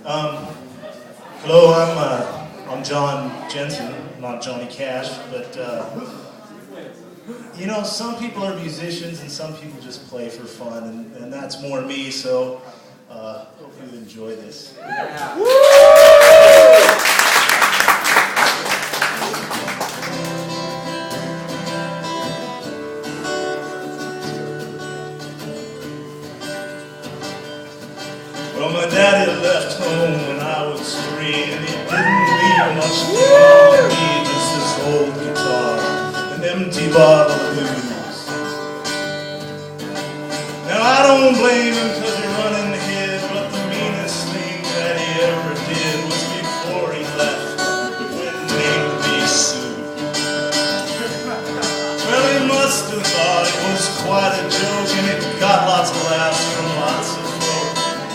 Um, Hello, I'm John Jensen, not Johnny Cash, but some people are musicians and some people just play for fun, and that's more me. So hope you enjoy this. Yeah. Well, my daddy left home when I was 3, and he didn't leave much to me, just this old guitar, an empty bottle of booze. Now I don't blame him 'cause he run and hid, but the meanest thing that he ever did was before he left, he went and named me Sue. Well, he must have thought it was quite a joke, and it got lots of laughs from lots of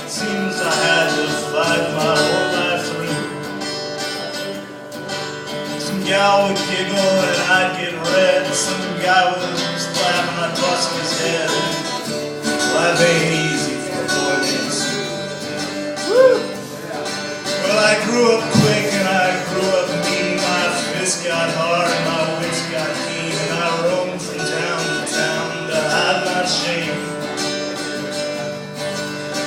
seems I had to fight my whole life through. Some gal would giggle and I'd get red. Some guy would just laugh and I'd bust his head. Life ain't easy for a boy named Sue. Well, I grew up quick and I grew up mean. My fists got hard and my wits got keen, and I roamed from town to town to hide my shame.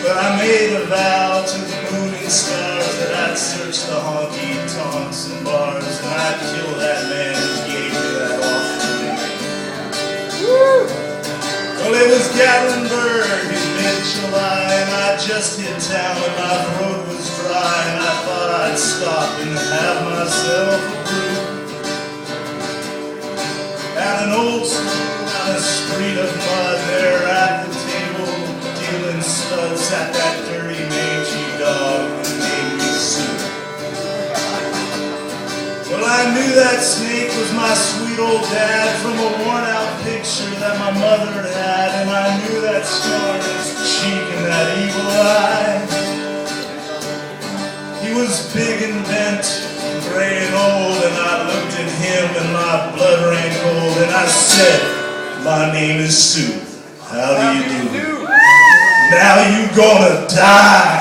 But I made a vow to the moon and stars that I'd search the honky-tonks and bars, and I'd kill that man who gave me that awful name. Well, it was Gatlinburg in mid-July, and I just hit town and my throat was dry, and I thought I'd stop and have myself a brew. At an old school on a street of mud, there at the table dealing studs sat that dirty mangy dog who named me Sue. Well, I knew that snake was my sweet old dad from a worn-out picture that my mother had, and I knew that scar on his cheek and that evil eye. He was big and bent, gray and old, and I looked at him and my blood ran cold, and I said, "My name is Sue. How do you do? Now you gonna die."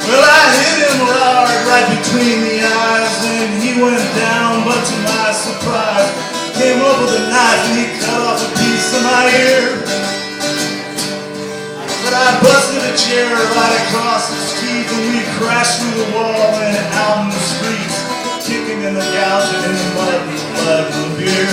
Well, I hit him hard right between the eyes, and he went down, but to my surprise, came up with a knife and he cut off a piece of my ear. But I busted a chair right across his teeth, and we crashed through the wall and out in the streets, kicking and gouging in the mud and blood and the beer.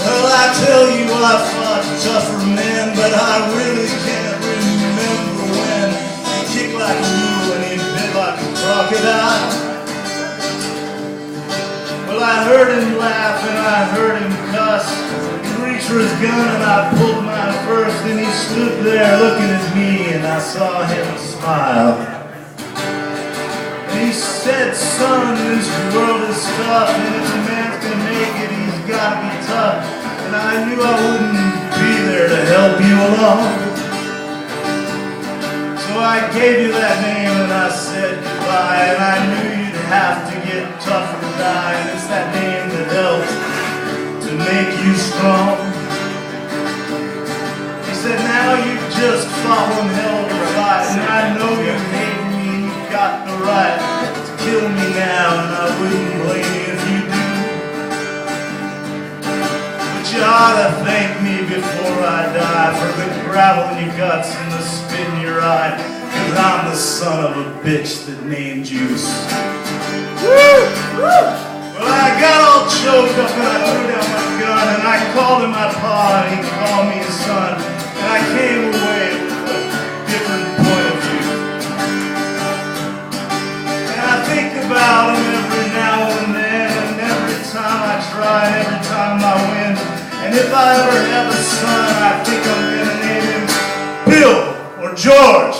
Well, I tell you, I fought tougher men, but I really can't remember when. He kicked like a mule and he bit like a crocodile. Well, I heard him laugh and I heard him cuss. He reached for his gun and I pulled mine first, and he stood there looking at me and I saw him smile. And he said, "Son, this world is tough, and if a man's gonna make it, he's gotta be tough." And I knew I wouldn't be there to help you along. So I gave you that name and I said goodbye, and I knew you'd have to get tougher to die, and it's that name that helps to make you strong. He said, "Now you've just fought one hell of a fight, and I know you hate me and you've got the right to kill me now, and I wouldn't blame you if you do. You ought to thank me before I die for the gravel in your guts and the spit in your eye, 'cause I'm the son of a bitch that named you Sue." Well, I got all choked up and I threw down my gun, and I called him my pa and he called me his son, and I came away with a different point of view. And I think about him every now and then, and every time I try and every time I win. And if I ever have a son, I think I'm gonna name him Bill or George.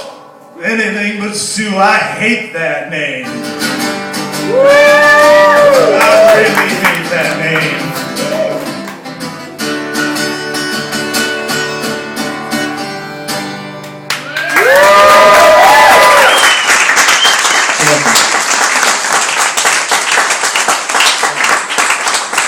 Anything but Sue. I hate that name. I really hate that name.